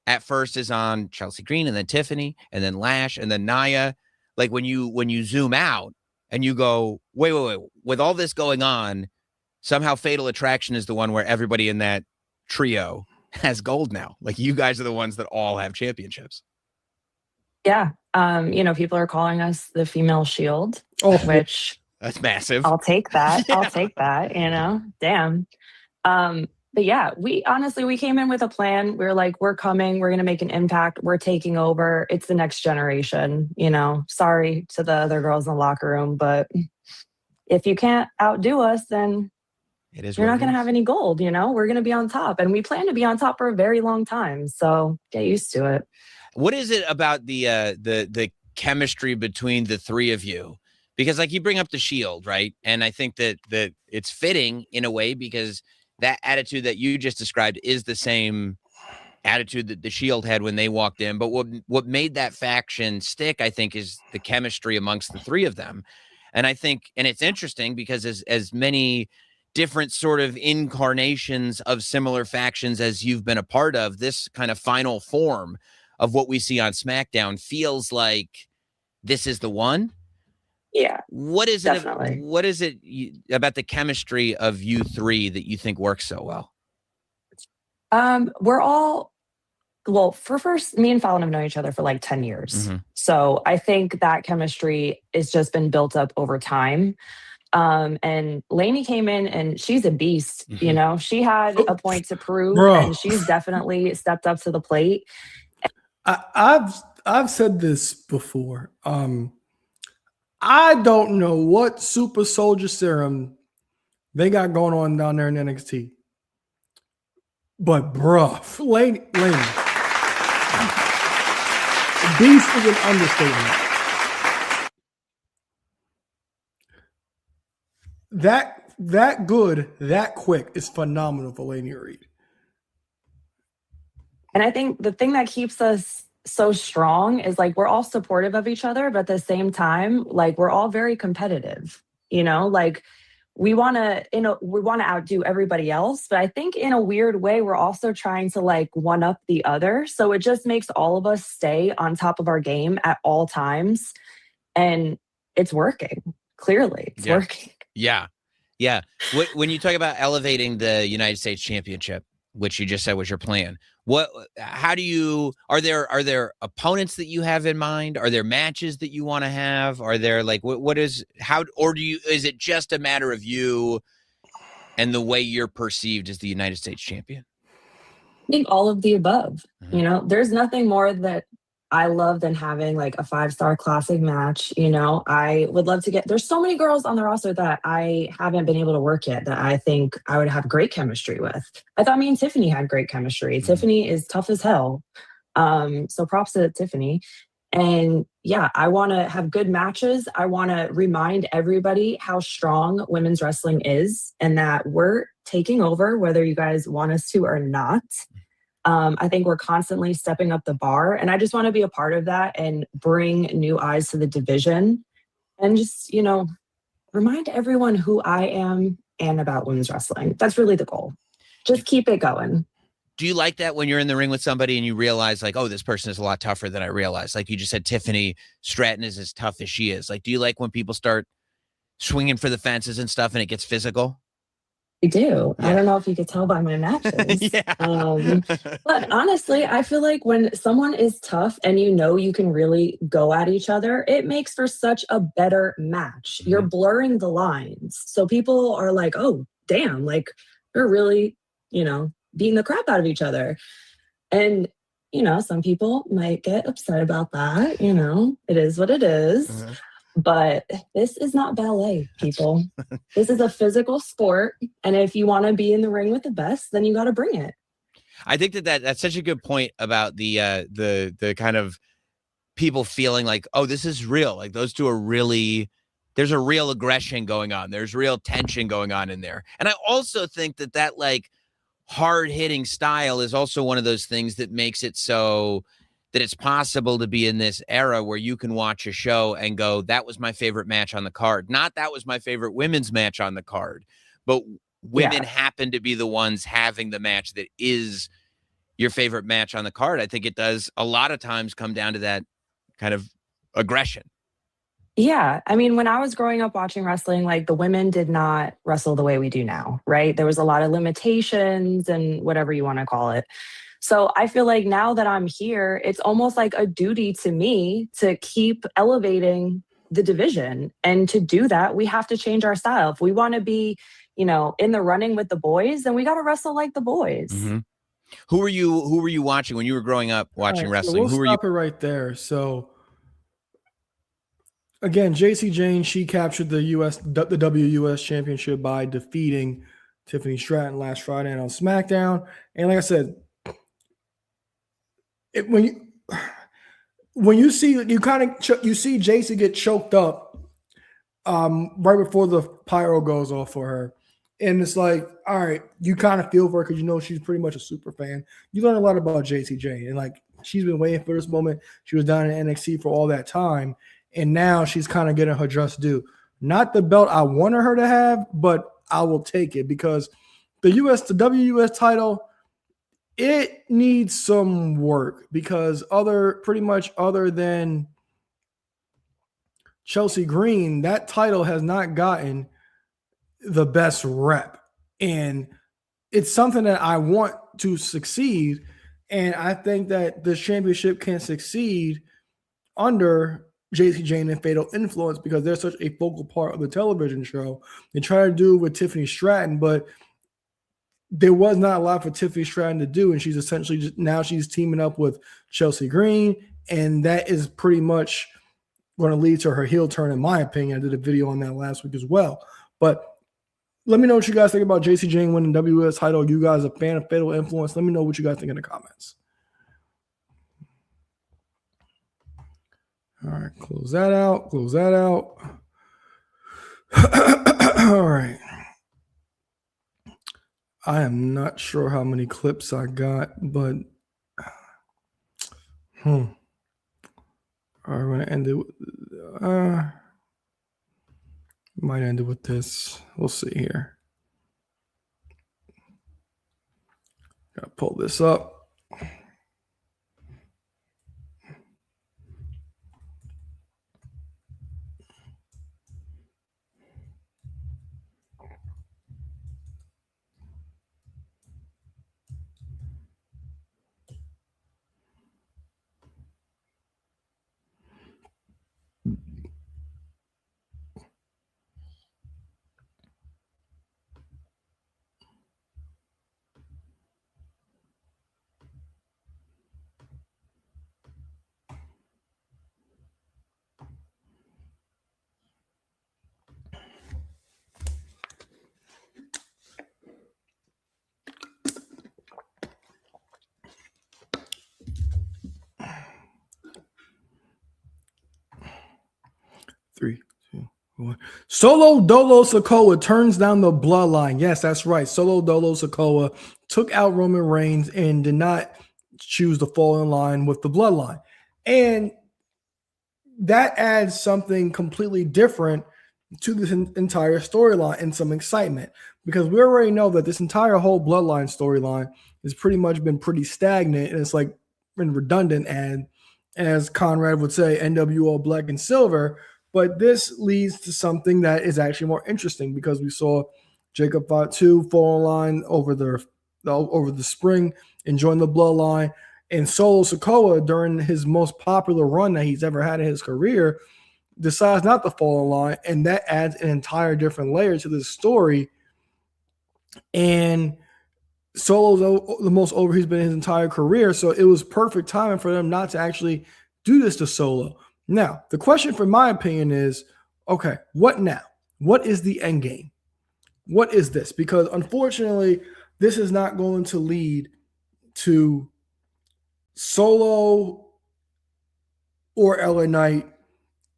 at first is on Chelsea Green and then Tiffany and then Lash and then Nia, like when you zoom out and you go, wait, with all this going on, somehow Fatal Attraction is the one where everybody in that trio has gold now. Like you guys are the ones that all have championships. Yeah. People are calling us the female Shield, which that's massive. I'll take that. Yeah. I'll take that, damn. But yeah, we came in with a plan. We were like, we're coming, we're going to make an impact. We're taking over. It's the next generation, sorry to the other girls in the locker room, but if you can't outdo us, then you're not going to have any gold. We're going to be on top, and we plan to be on top for a very long time. So get used to it. What is it about the chemistry between the three of you? Because like you bring up the Shield, right? And I think that it's fitting in a way because that attitude that you just described is the same attitude that the Shield had when they walked in. But what made that faction stick, I think, is the chemistry amongst the three of them. And I think, and it's interesting because as many different sort of incarnations of similar factions as you've been a part of, this kind of final form of what we see on SmackDown feels like this is the one. Yeah. What is definitely. What is it about the chemistry of you three that you think works so well? We're all well, for first, me and Fallon have known each other for like 10 years. Mm-hmm. So I think that chemistry has just been built up over time. And Lainey came in and she's a beast. Mm-hmm. You know, she had a point to prove, Bro. and she's definitely stepped up to the plate. I've said this before. I don't know what super soldier serum they got going on down there in NXT. But bruh, Lainey. Beast is an understatement. That good, that quick is phenomenal for Lainey Reed. And I think the thing that keeps us so strong is like we're all supportive of each other, but at the same time, like we're all very competitive. You know, like we want to outdo everybody else, but I think in a weird way we're also trying to like one up the other. So it just makes all of us stay on top of our game at all times, and it's working. Clearly, it's working. Yeah. When you talk about elevating the United States Championship, which you just said was your plan, are there opponents that you have in mind? Are there matches that you want to have? Are there like, is it just a matter of you and the way you're perceived as the United States champion? I think all of the above. Mm-hmm. You know, there's nothing more that I love than having like a 5-star classic match. You know, I would love to there's so many girls on the roster that I haven't been able to work yet that I think I would have great chemistry with. I thought me and Tiffany had great chemistry. Mm-hmm. Tiffany is tough as hell. So props to Tiffany. And yeah, I want to have good matches. I want to remind everybody how strong women's wrestling is and that we're taking over whether you guys want us to or not. I think we're constantly stepping up the bar, and I just want to be a part of that and bring new eyes to the division and just, you know, remind everyone who I am and about women's wrestling. That's really the goal. Just keep it going. Do you like that when you're in the ring with somebody and you realize like, oh, this person is a lot tougher than I realized? Like you just said, Tiffany Stratton is as tough as she is. Like, do you like when people start swinging for the fences and stuff and it gets physical? I do. Yeah. I don't know if you could tell by my matches. But honestly, I feel like when someone is tough and you know you can really go at each other, it makes for such a better match. Mm-hmm. You're blurring the lines. So people are like, oh, damn, like they're really, you know, beating the crap out of each other. And, you know, some people might get upset about that. You know, it is what it is. Mm-hmm. But this is not ballet, people. This is a physical sport. And if you want to be in the ring with the best, then you got to bring it. I think that's such a good point about the kind of people feeling like, oh, this is real. Like those two are really, there's a real aggression going on. There's real tension going on in there. And I also think that like hard hitting style is also one of those things that makes it so that it's possible to be in this era where you can watch a show and go, that was my favorite match on the card. Not that was my favorite women's match on the card, but women happen to be the ones having the match that is your favorite match on the card. I think it does a lot of times come down to that kind of aggression. Yeah. I mean, when I was growing up watching wrestling, like the women did not wrestle the way we do now, right? There was a lot of limitations and whatever you want to call it. So I feel like now that I'm here, it's almost like a duty to me to keep elevating the division. And to do that, we have to change our style. If we want to be, you know, in the running with the boys, then we got to wrestle like the boys. Mm-hmm. Who were you watching when you were growing up watching wrestling? So we'll stop it right there. So again, Jacy Jayne, she captured the WUS championship by defeating Tiffany Stratton last Friday on SmackDown. And like I said, when you see you see Jacy get choked up right before the pyro goes off for her, and it's like, all right, you kind of feel for her because you know she's pretty much a super fan. You learn a lot about Jacy Jayne, and like she's been waiting for this moment. She was down in NXT for all that time, and now she's kind of getting her just due. Not the belt I wanted her to have, but I will take it because the WUS title, it needs some work because other than Chelsea Green, that title has not gotten the best rep. And it's something that I want to succeed. And I think that the championship can succeed under Jacy, Jayne, and Fatal Influence because they're such a focal part of the television show. They try to do it with Tiffany Stratton, but there was not a lot for Tiffany Stratton to do, and she's essentially now she's teaming up with Chelsea Green, and that is pretty much going to lead to her heel turn, in my opinion. I did a video on that last week as well. But let me know what you guys think about Jacy Jayne winning WWS title. Are you guys a fan of Fatal Influence? Let me know what you guys think in the comments. All right, close that out. Close that out. All right. I am not sure how many clips I got, but all right, we're going to end it with, might end it with this. We'll see here. Gotta pull this up. Three, two, one. Solo Dolo Sikoa turns down the bloodline. Yes, that's right. Solo Dolo Sikoa took out Roman Reigns and did not choose to fall in line with the bloodline. And that adds something completely different to this entire storyline and some excitement, because we already know that this entire whole bloodline storyline has pretty much been pretty stagnant, and it's like been redundant, and as Conrad would say, NWO black and silver. But this leads to something that is actually more interesting, because we saw Jacob Fatu fall in line over the spring and join the bloodline. And Solo Sikoa, during his most popular run that he's ever had in his career, decides not to fall in line. And that adds an entire different layer to this story. And Solo's the most over he's been his entire career. So it was perfect timing for them not to actually do this to Solo. Now, the question, from my opinion, is, okay, what now? What is the end game? What is this? Because unfortunately, this is not going to lead to Solo or LA Knight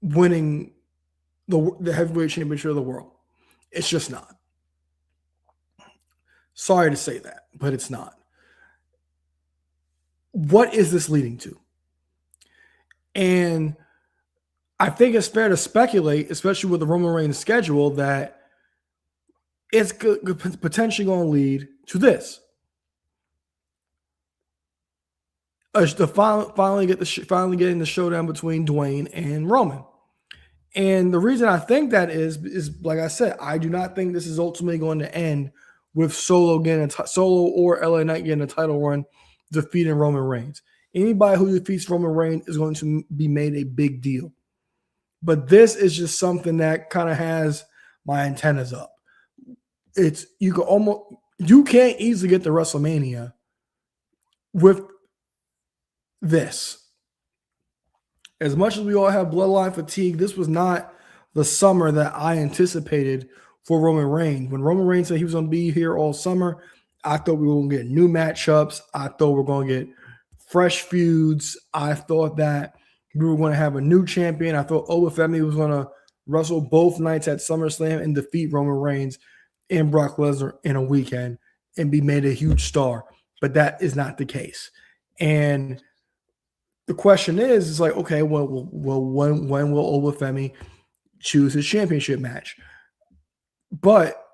winning the heavyweight championship of the world. It's just not. Sorry to say that, but it's not. What is this leading to? And I think it's fair to speculate, especially with the Roman Reigns schedule, that it's potentially going to lead to this. Finally getting the showdown between Dwayne and Roman. And the reason I think that is like I said, I do not think this is ultimately going to end with Solo or LA Knight getting a title run, defeating Roman Reigns. Anybody who defeats Roman Reigns is going to be made a big deal. But this is just something that kind of has my antennas up. You can't easily get to WrestleMania with this. As much as we all have bloodline fatigue, this was not the summer that I anticipated for Roman Reigns. When Roman Reigns said he was going to be here all summer, I thought we were going to get new matchups. I thought we were going to get fresh feuds. I thought that we were going to have a new champion. I thought Obafemi was going to wrestle both nights at SummerSlam and defeat Roman Reigns and Brock Lesnar in a weekend and be made a huge star. But that is not the case. And the question is like, okay, well, when will Obafemi choose his championship match? But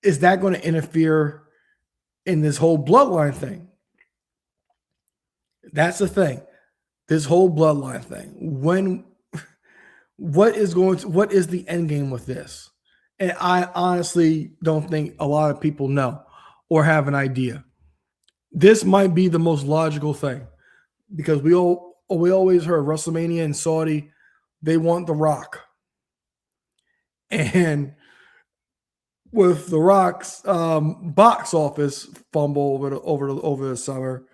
is that going to interfere in this whole bloodline thing? That's the thing. This whole bloodline thing. What is the end game with this? And I honestly don't think a lot of people know or have an idea. this might be the most logical thing because we always heard WrestleMania and Saudi, they want The Rock. And with The Rock's box office fumble over the summer,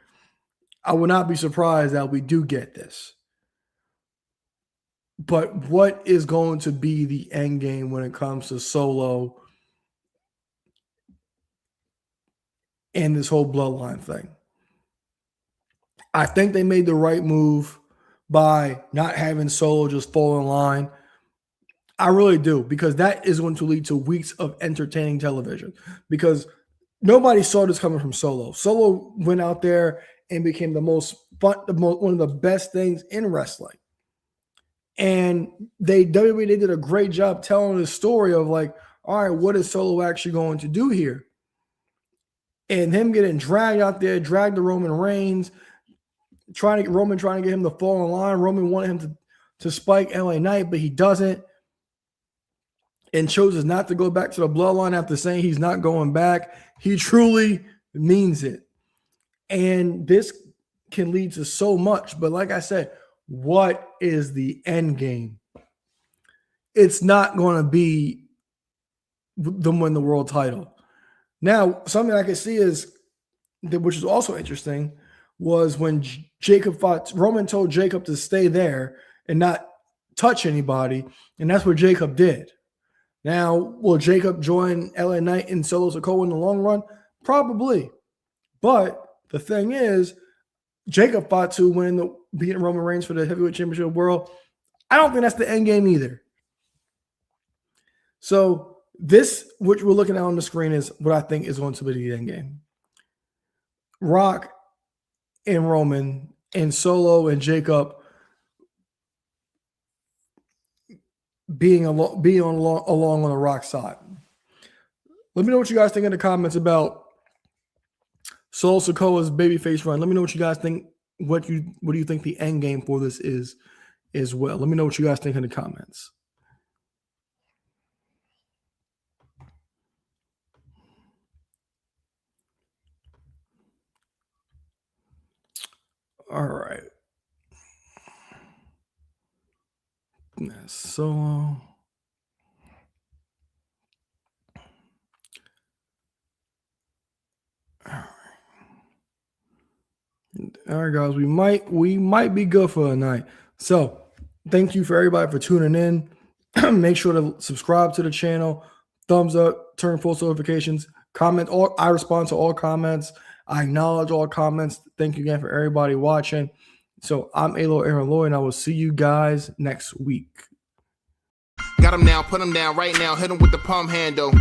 I would not be surprised that we do get this. But what is going to be the end game when it comes to Solo and this whole bloodline thing? I think they made the right move by not having Solo just fall in line. I really do, because that is going to lead to weeks of entertaining television, because nobody saw this coming from Solo. Solo went out there and became the most fun, one of the best things in wrestling. And WWE did a great job telling the story of like, all right, what is Solo actually going to do here? And him getting dragged out there, dragged to Roman Reigns, Roman trying to get him to fall in line. Roman wanted him to spike LA Knight, but he doesn't. And chooses not to go back to the bloodline after saying he's not going back. He truly means it. And this can lead to so much. But like I said, what is the end game? It's not going to be them win the world title. Now, something I can see is, which is also interesting, was when Jacob fought, Roman told Jacob to stay there and not touch anybody. And that's what Jacob did. Now, will Jacob join LA Knight and Solo Sikoa in the long run? Probably. But the thing is, Jacob fought to beat Roman Reigns for the heavyweight championship world. I don't think that's the end game either. So this, which we're looking at on the screen, is what I think is going to be the end game. Rock and Roman and Solo and Jacob being along on the Rock side. Let me know what you guys think in the comments about Solo Sikoa's babyface run. Let me know what you guys think. What do you think the end game for this is as well? Let me know what you guys think in the comments. All right. Solo. All right, guys, we might be good for a night. So thank you for everybody for tuning in. Make sure to subscribe to the channel, thumbs up, turn post notifications, comment. I respond to all comments. I acknowledge all comments. Thank you again for everybody watching. So I'm Aaron Lloyd, and I will see you guys next week. Got him now, put him down right now, hit him with the palm handle.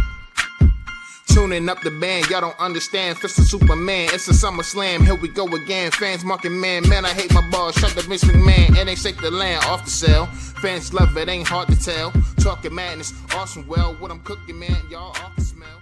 Tuning up the band, y'all don't understand. Fist of Superman, it's a Summer Slam. Here we go again. Fans marking man, I hate my balls. Shut the Vince McMahon, and they shake the land off the cell. Fans love it, ain't hard to tell. Talking madness, awesome. Well, what I'm cooking, man, y'all off the smell.